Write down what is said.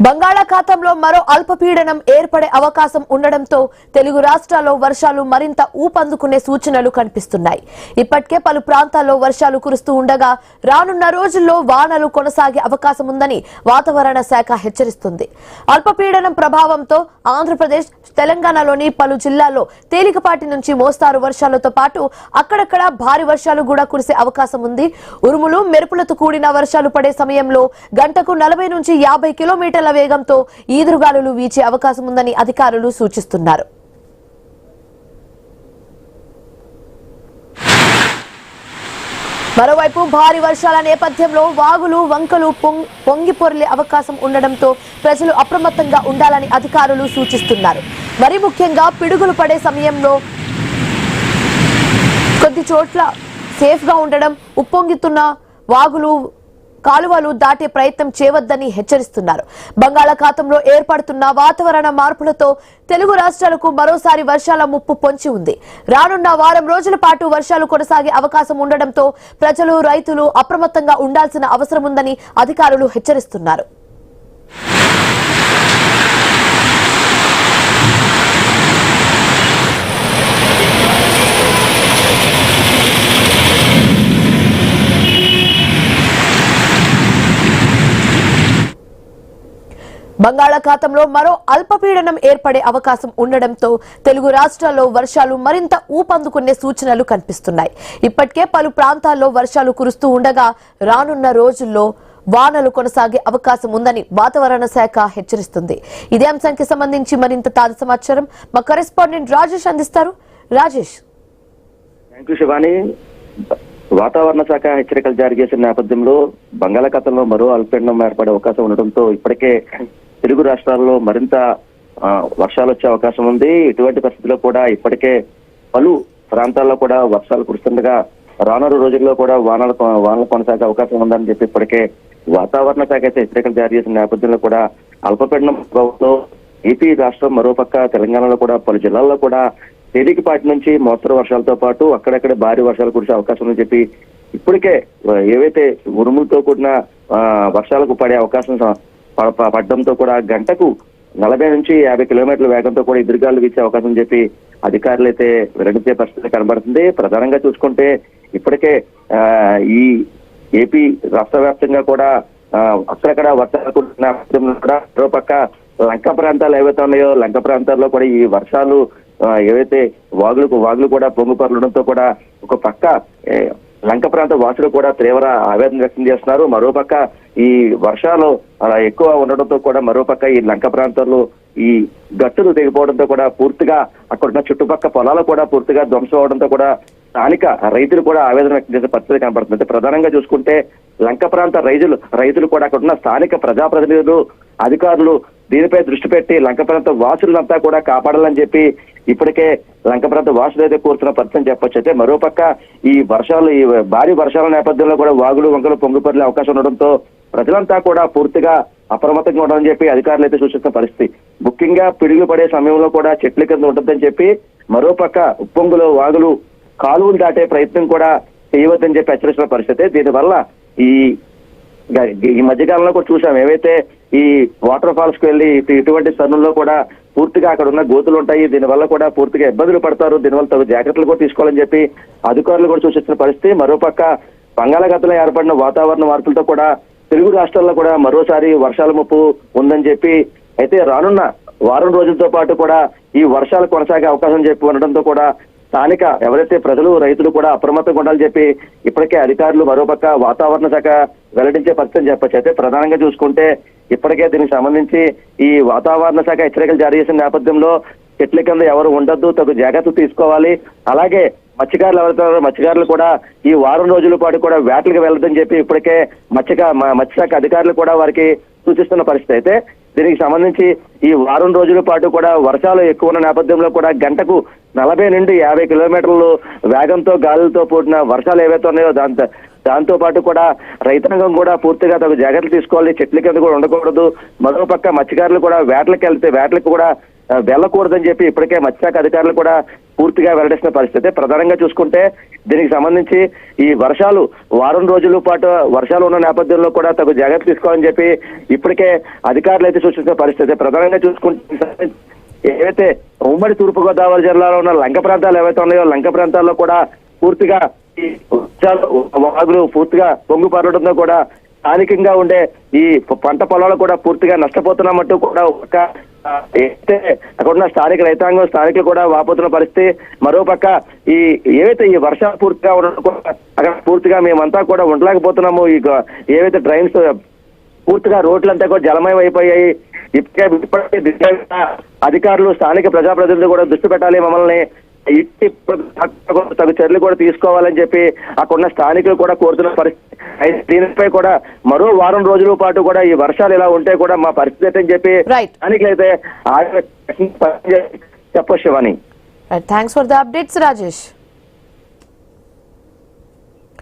బంగాళాఖాతంలో మరో అల్పపీడనం ఏర్పడే అవకాశం ఉండడంతో తెలుగు రాష్ట్రాల్లో వర్షాలు మరింత ఊపందుకునే సూచనలు కనిపిస్తున్నాయి. ఇప్పటికే పలు ప్రాంతాల్లో వర్షాలు కురుస్తూ ఉండగా రానున్న రోజుల్లో వానలు కొనసాగే అవకాశం ఉందని వాతావరణ శాఖ హెచ్చరిస్తుంది. అల్పపీడనం ప్రభావంతో ఆంధ్రప్రదేశ్, తెలంగాణలోని పలు జిల్లాల్లో తేలికపాటి నుంచి మోస్తారు వర్షాలతో పాటు అక్కడక్కడ భారీ వర్షాలు కూడా కురిసే అవకాశం ఉంది. ఉరుములు, మెరుపులతో కూడిన వర్షాలు పడే సమయంలో గంటకు 40 నుంచి 50 కిలోమీటర్ల వేగంతో ఈదురుగాలులు వీచే అవకాశం ఉందని అధికారులు సూచిస్తున్నారు. మరోవైపు భారీ వర్షాల నేపథ్యంలో వాగులు, వంకలు పొంగి పొర్లే అవకాశం ఉండడంతో ప్రజలు అప్రమత్తంగా ఉండాలని అధికారులు సూచిస్తున్నారు. మరి ముఖ్యంగా పిడుగులు పడే సమయంలో కొద్ది చోట్ల సేఫ్ గా ఉండడం, ఉప్పొంగుతున్న వాగులు, కాలువలు దాటే ప్రయత్నం చేయవద్దని హెచ్చరిస్తున్నారు. బంగాళాఖాతంలో ఏర్పడుతున్న వాతావరణ మార్పులతో తెలుగు రాష్ట్రాలకు మరోసారి వర్షాల ముప్పు పొంచి ఉంది. రానున్న వారం రోజుల పాటు వర్షాలు కొనసాగే అవకాశం ఉండడంతో ప్రజలు, రైతులు అప్రమత్తంగా ఉండాల్సిన అవసరం ఉందని అధికారులు హెచ్చరిస్తున్నారు. బంగాళాఖాతంలో మరో అల్పపీడనం ఏర్పడే అవకాశం ఉండడంతో తెలుగు రాష్ట్రాల్లో వర్షాలు మరింత ఊపందుకునే సూచనలు కనిపిస్తున్నాయి. ఇప్పటికే పలు ప్రాంతాల్లో వర్షాలు కురుస్తూ ఉండగా రానున్న రోజుల్లో వానలు కొనసాగే అవకాశం ఉందని వాతావరణ శాఖ హెచ్చరిస్తుంది. ఇదే అంశానికి సంబంధించి మరింత తాజా సమాచారం మా కరెస్పాండెంట్ రాజేష్ అందిస్తారు. రాజేష్. శివాని, వాతావరణ శాఖ హెచ్చరికలు జారీ చేసిన నేపథ్యంలో బంగాళాఖాతంలో మరో అల్పపీడనం ఏర్పడే అవకాశం ఉండడంతో ఇప్పటికే తెలుగు రాష్ట్రాల్లో మరింత వర్షాలు వచ్చే అవకాశం ఉంది. ఇటువంటి పరిస్థితుల్లో కూడా ఇప్పటికే పలు ప్రాంతాల్లో కూడా వర్షాలు కురుస్తుండగా రానున్న రోజుల్లో కూడా వానలు కొనసాగే అవకాశం ఉందని చెప్పి ఇప్పటికే వాతావరణ శాఖ అయితే హెచ్చరికలు జారీ చేసిన నేపథ్యంలో కూడా అల్పపీడనం ప్రభావంతో ఏపీ రాష్ట్రం, మరోపక్క తెలంగాణలో కూడా పలు జిల్లాల్లో కూడా తేలికపాటి నుంచి మోస్తరు వర్షాలతో పాటు అక్కడక్కడ భారీ వర్షాలు కురిసే అవకాశం ఉందని చెప్పి ఇప్పటికే ఏవైతే ఉరుములతో కూడిన వర్షాలకు పడే అవకాశం పడడంతో కూడా గంటకు 40 నుంచి 50 కిలోమీటర్ల వేగంతో కూడా ఎదురుగాలు వీచే అవకాశం చెప్పి అధికారులు అయితే వెల్లడించే పరిస్థితి కనబడుతుంది. ప్రధానంగా చూసుకుంటే ఇప్పటికే ఈ ఏపీ రాష్ట్ర వ్యాప్తంగా కూడా అక్కడక్కడ వర్షాలు కురిసిన కూడా మరోపక్క లంక ప్రాంతాలు ఏవైతే ఉన్నాయో లంక ప్రాంతాల్లో కూడా ఈ వర్షాలు ఏవైతే వాగులు కూడా పొంగుపరలడంతో కూడా ఒక పక్క లంక ప్రాంత వాసులు కూడా తీవ్ర ఆవేదన వ్యక్తం చేస్తున్నారు. మరోపక్క ఈ వర్షాలు అలా ఎక్కువ ఉండడంతో కూడా మరోపక్క ఈ లంక ప్రాంతాల్లో ఈ గట్టులు తెగిపోవడంతో కూడా పూర్తిగా అక్కడున్న చుట్టుపక్కల పొలాలు కూడా పూర్తిగా ధ్వంసం అవడంతో కూడా స్థానిక రైతులు కూడా ఆవేదన వ్యక్తం చేసే పరిస్థితి కనబడుతుంది. ప్రధానంగా చూసుకుంటే లంక ప్రాంత రైతులు కూడా అక్కడున్న స్థానిక ప్రజాప్రతినిధులు, అధికారులు దీనిపై దృష్టి పెట్టి లంక ప్రాంత వాసులంతా కూడా కాపాడాలని చెప్పి ఇప్పటికే లంక ప్రాంత వాసులు అయితే కోరుతున్న పరిస్థితి చెప్పొచ్చు. అయితే మరోపక్క ఈ భారీ వర్షాల నేపథ్యంలో కూడా వాగులు, వంకలు పొంగిపొర్లే అవకాశం ఉండడంతో ప్రజలంతా కూడా పూర్తిగా అప్రమత్తంగా ఉండాలని చెప్పి అధికారులు అయితే సూచిస్తున్న పరిస్థితి. ముఖ్యంగా పిడుగులు పడే సమయంలో కూడా చెట్ల కింద ఉంటుందని చెప్పి మరోపక్క ఉప్పొంగులు, వాగులు, కాలువలు దాటే ప్రయత్నం కూడా చేయవద్దని చెప్పి హెచ్చరిస్తున్న పరిస్థితి. దీనివల్ల ఈ మధ్యకాలంలో కూడా చూసాం, ఏవైతే ఈ వాటర్ ఫాల్స్ కు వెళ్ళి ఇటువంటి తరుణంలో కూడా పూర్తిగా అక్కడ ఉన్న గోతులు ఉంటాయి. దీనివల్ల కూడా పూర్తిగా ఇబ్బందులు పడతారు. దీనివల్ల తగు జాగ్రత్తలు కూడా తీసుకోవాలని చెప్పి అధికారులు కూడా సూచిస్తున్న పరిస్థితి. మరోపక్క బంగాళాఖాతంలో ఏర్పడిన వాతావరణ మార్పులతో కూడా తెలుగు రాష్ట్రాల్లో కూడా మరోసారి వర్షాల ముప్పు ఉందని చెప్పి అయితే రానున్న వారం రోజులతో పాటు కూడా ఈ వర్షాలు కొనసాగే అవకాశం చెప్పి ఉండడంతో కూడా స్థానిక ఎవరైతే ప్రజలు, రైతులు కూడా అప్రమత్తంగా ఉండాలని చెప్పి ఇప్పటికే అధికారులు మరోపక్క వాతావరణ శాఖ వెల్లడించే పరిస్థితి చెప్పొచ్చు. అయితే ప్రధానంగా చూసుకుంటే ఇప్పటికే దీనికి సంబంధించి ఈ వాతావరణ శాఖ హెచ్చరికలు జారీ చేసిన నేపథ్యంలో చెట్ల కింద ఎవరు ఉండొద్దు, తగు జాగ్రత్తలు తీసుకోవాలి. అలాగే మత్స్యకారులు ఎవరుతారో మత్స్యకారులు కూడా ఈ వారం రోజుల పాటు కూడా వేటలకు వెళ్ళదని చెప్పి ఇప్పటికే మత్స్యశాఖ అధికారులు కూడా వారికి సూచిస్తున్న పరిస్థితి. అయితే దీనికి సంబంధించి ఈ వారం రోజుల పాటు కూడా వర్షాలు ఎక్కువ ఉన్న నేపథ్యంలో కూడా గంటకు 40 నుండి 50 కిలోమీటర్లు వేగంతో గాలులతో కూడిన వర్షాలు ఏవైతే ఉన్నాయో దాంతో పాటు కూడా రైతాంగం కూడా పూర్తిగా తగు జాగ్రత్తలు తీసుకోవాలి. చెట్ల కింద కూడా ఉండకూడదు. మరోపక్క మత్స్యకారులు కూడా వేటలకు కూడా వెళ్ళకూడదని చెప్పి ఇప్పటికే మత్స్యశాఖ అధికారులు కూడా పూర్తిగా వెల్లడిస్తున్న పరిస్థితి. ప్రధానంగా చూసుకుంటే దీనికి సంబంధించి ఈ వర్షాలు వారం రోజుల పాటు వర్షాలు ఉన్న నేపథ్యంలో కూడా తగు జాగ్రత్త తీసుకోవాలని చెప్పి ఇప్పటికే అధికారులు అయితే సూచించిన పరిస్థితి. ప్రధానంగా చూసుకుంటే ఏవైతే ఉమ్మడి తూర్పుగోదావరి జిల్లాలో ఉన్న లంక ప్రాంతాలు ఏవైతే ఉన్నాయో లంక ప్రాంతాల్లో కూడా పూర్తిగా ఈ వాగులు పూర్తిగా పొంగు పరలడంతో కూడా స్థానికంగా ఉండే ఈ పంట పొలాలు కూడా పూర్తిగా నష్టపోతున్నామంటూ కూడా ఒక అయితే అక్కడ ఉన్న స్థానిక రైతాంగం స్థానికులు కూడా వాపోతున్న పరిస్థితి. మరోపక్క ఈ ఏవైతే ఈ వర్షాలు పూర్తిగా ఉండడం కూడా అక్కడ పూర్తిగా మేమంతా కూడా ఉండలేకపోతున్నాము. ఈ ఏవైతే డ్రైన్స్ పూర్తిగా రోడ్లంతా కూడా జలమయం అయిపోయాయి. ఇప్పటికే అధికారులు స్థానిక ప్రజాప్రతినిధులు కూడా దృష్టి పెట్టాలి, మమ్మల్ని తగు చర్యలు కూడా తీసుకోవాలని చెప్పి అక్కడున్న స్థానికులు కూడా కోరుతున్న పరిస్థితి. దీనిపై కూడా మరో వారం రోజుల పాటు కూడా ఈ వర్షాలు ఇలా ఉంటే కూడా మా పరిస్థితి అని చెప్పి స్థానికులైతే చెప్పొచ్చు Shivani. Thanks for the updates Rajesh.